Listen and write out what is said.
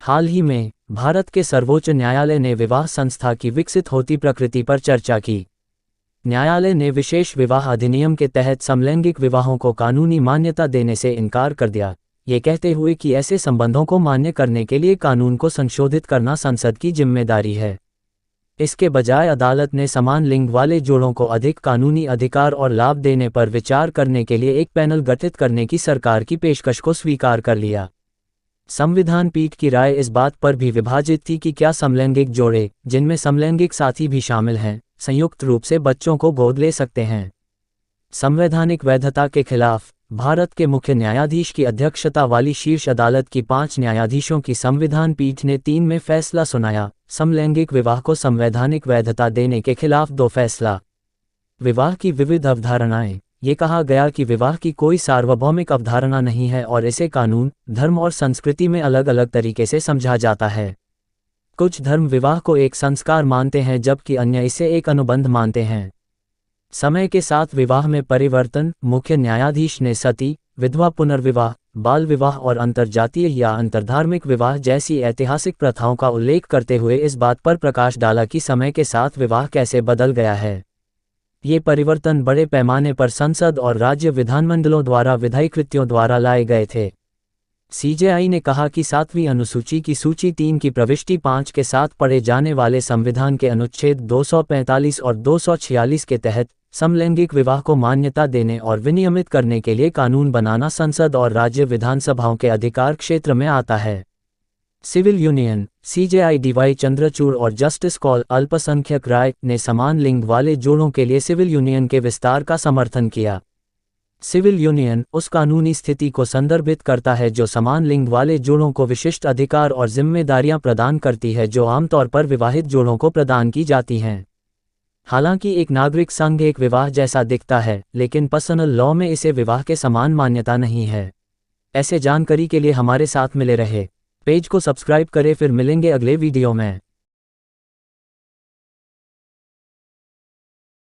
हाल ही में भारत के सर्वोच्च न्यायालय ने विवाह संस्था की विकसित होती प्रकृति पर चर्चा की। न्यायालय ने विशेष विवाह अधिनियम के तहत समलैंगिक विवाहों को कानूनी मान्यता देने से इनकार कर दिया, ये कहते हुए कि ऐसे संबंधों को मान्य करने के लिए कानून को संशोधित करना संसद की जिम्मेदारी है। इसके बजाय अदालत ने समान लिंग वाले जोड़ों को अधिक कानूनी अधिकार और लाभ देने पर विचार करने के लिए एक पैनल गठित करने की सरकार की पेशकश को स्वीकार कर लिया। संविधान पीठ की राय इस बात पर भी विभाजित थी कि क्या समलैंगिक जोड़े, जिनमें समलैंगिक साथी भी शामिल हैं, संयुक्त रूप से बच्चों को गोद ले सकते हैं। संवैधानिक वैधता के खिलाफ भारत के मुख्य न्यायाधीश की अध्यक्षता वाली शीर्ष अदालत की 5 न्यायाधीशों की संविधान पीठ ने 3 में फैसला सुनाया। समलैंगिक विवाह को संवैधानिक वैधता देने के खिलाफ 2 फैसला। विवाह की विविध अवधारणाएं। ये कहा गया कि विवाह की कोई सार्वभौमिक अवधारणा नहीं है और इसे कानून, धर्म और संस्कृति में अलग अलग तरीके से समझा जाता है। कुछ धर्म विवाह को एक संस्कार मानते हैं जबकि अन्य इसे एक अनुबंध मानते हैं। समय के साथ विवाह में परिवर्तन। मुख्य न्यायाधीश ने सती, विधवा पुनर्विवाह, बाल विवाह और अंतरजातीय या अंतरधार्मिक विवाह जैसी ऐतिहासिक प्रथाओं का उल्लेख करते हुए इस बात पर प्रकाश डाला कि समय के साथ विवाह कैसे बदल गया है। ये परिवर्तन बड़े पैमाने पर संसद और राज्य विधानमंडलों द्वारा विधायी कृत्यों द्वारा लाए गए थे। सीजेआई ने कहा कि 7वीं अनुसूची की सूची 3 की प्रविष्टि 5 के साथ पढ़े जाने वाले संविधान के अनुच्छेद 245 और 246 के तहत समलैंगिक विवाह को मान्यता देने और विनियमित करने के लिए कानून बनाना संसद और राज्य विधानसभाओं के अधिकार क्षेत्र में आता है। Civil union, CJI DY Chandrachud और जस्टिस कौल अल्पसंख्यक राय ने समान लिंग वाले जोड़ों के लिए सिविल यूनियन के विस्तार का समर्थन किया। सिविल यूनियन उस कानूनी स्थिति को संदर्भित करता है जो समान लिंग वाले जोड़ों को विशिष्ट अधिकार और जिम्मेदारियां प्रदान करती है जो आमतौर पर विवाहित जोड़ों को प्रदान की जाती हैं। हालांकि एक नागरिक संघ एक विवाह जैसा दिखता है, लेकिन पर्सनल लॉ में इसे विवाह के समान मान्यता नहीं है। ऐसे जानकारी के लिए हमारे साथ मिले रहे। पेज को सब्सक्राइब करें, फिर मिलेंगे अगले वीडियो में।